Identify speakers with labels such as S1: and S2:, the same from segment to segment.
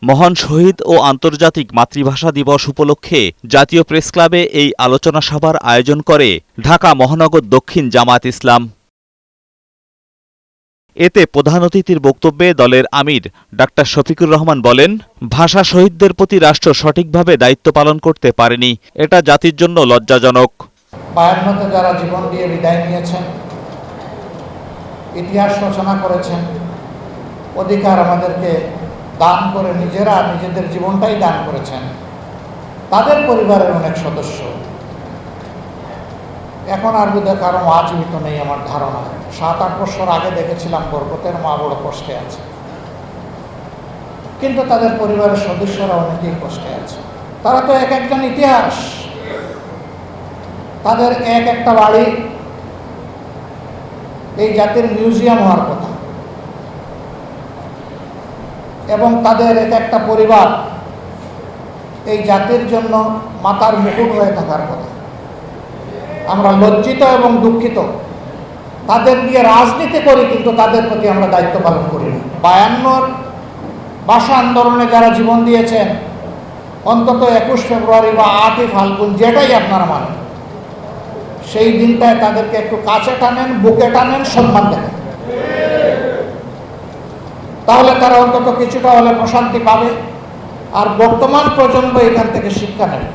S1: মহান শহীদ ও আন্তর্জাতিক মাতৃভাষা দিবস উপলক্ষে জাতীয় প্রেসক্লাবে এই আলোচনা সভার আয়োজন করে ঢাকা মহানগর দক্ষিণ জামায়াত ইসলাম। এতে প্রধান অতিথির বক্তব্যে দলের আমির ডাক্তার শফিকুর রহমান বলেন, ভাষা শহীদদের প্রতি রাষ্ট্র সঠিকভাবে দায়িত্ব পালন করতে পারেনি, এটা জাতির জন্য লজ্জাজনক।
S2: 52তে যারা জীবন দিয়ে বিদায় নিয়েছেন, ইতিহাস রচনা করেছেন, অধিকার আমাদেরকে দান করে নিজেরা নিজেদের জীবনটাই দান করেছেন, তাদের পরিবারের অনেক সদস্য এখন আর বোধহয় কারো মা জীবিত নেই আমার ধারণা। 7-8 বছর আগে দেখেছিলাম বরকতের মা বড় কষ্টে আছে, কিন্তু তাদের পরিবারের সদস্যরা অনেকেই কষ্টে আছে। তারা তো এক একজন ইতিহাস, তাদের এক একটা বাড়ি এই জাতির মিউজিয়াম হওয়ার কথা, এবং তাদের এক একটা পরিবার এই জাতির জন্য মাথার মুকুট হয়ে থাকার কথা। আমরা লজ্জিত এবং দুঃখিত, তাদের দিয়ে রাজনীতি করি কিন্তু তাদের প্রতি আমরা দায়িত্ব পালন করি না। 52 ভাষা আন্দোলনে যারা জীবন দিয়েছেন, অন্তত 21 ফেব্রুয়ারি বা 8ই ফাল্গুন যেটাই আপনারা মানেন, সেই দিনটায় তাদেরকে একটু কাছে টানেন, বুকে টানেন, সম্মান দেন, তাহলে তারা অন্তত কিছুটা হলে প্রশান্তি পাবে। আর বর্তমান প্রজন্ম এখান থেকে শিক্ষা নেবে।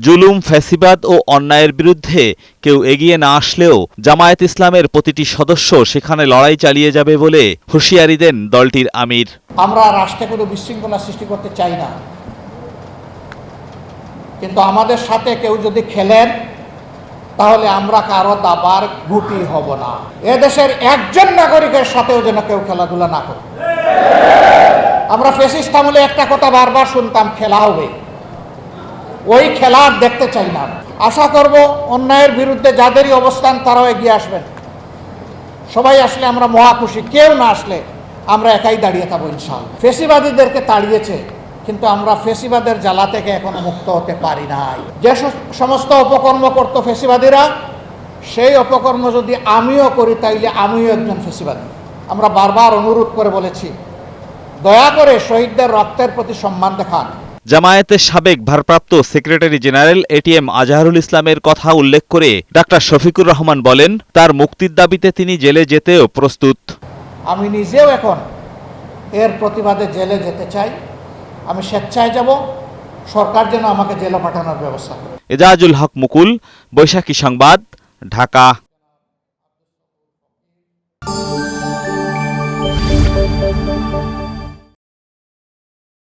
S1: জুলুম, ফ্যাসিবাদ ও অন্যায়ের বিরুদ্ধে কেউ এগিয়ে না আসলেও জামায়াত ইসলামের প্রতিটি সদস্য সেখানে লড়াই চালিয়ে যাবে বলে হুঁশিয়ারি দেন দলটির আমির।
S2: আমরা রাষ্ট্রে কোনো বিশৃঙ্খলা সৃষ্টি করতে চাই না, কিন্তু আমাদের সাথে কেউ যদি খেলেন তাহলে আমরা কারো দাবার গুটি হব না। এদেশের একজন নাগরিকের সাথেও যেন কেউ খেলাধুলা না করে। আমরা ফ্যাসিস্ট আমলে একটা কথা বারবার শুনতাম, খেলা হবে, ওই খেলা আর দেখতে চাই না। আশা করব অন্যায়ের বিরুদ্ধে যাদেরই অবস্থান তারাও এগিয়ে আসবেন। সবাই আসলে আমরা মহা খুশি, কেউ না আসলে আমরা একাই দাঁড়িয়ে থাকবো ইনশাআল্লাহ। ফ্যাসিবাদীদেরকে তাড়িয়েছে, কিন্তু আমরা ফ্যাসিবাদের জ্বালা থেকে এখনো মুক্ত হতে পারি নাই। যে সমস্ত অপকর্ম করত ফ্যাসিবাদীরা, সেই অপকর্ম যদি আমিও করি তাইলে আমিও একজন ফ্যাসিবাদী। আমরা বারবার অনুরোধ করে বলেছি, দয়া করে শহীদদের রক্তের প্রতি সম্মান দেখান।
S1: জামায়াতের সাবেক ভারপ্রাপ্ত সেক্রেটারি জেনারেল এটিএম আজহারুল ইসলামের কথা উল্লেখ করে ডাক্তার শফিকুর রহমান বলেন, তার মুক্তির দাবিতে তিনি জেলে যেতেও প্রস্তুত।
S2: আমি নিজেও এখন এর প্রতিবাদে জেলে যেতে চাই। আমি স্বেচ্ছায় যাব, সরকার যেন আমাকে জেলে পাঠানোর ব্যবস্থা করে।
S1: এজাজুল হক মুকুল, বৈশাখী সংবাদ, ঢাকা।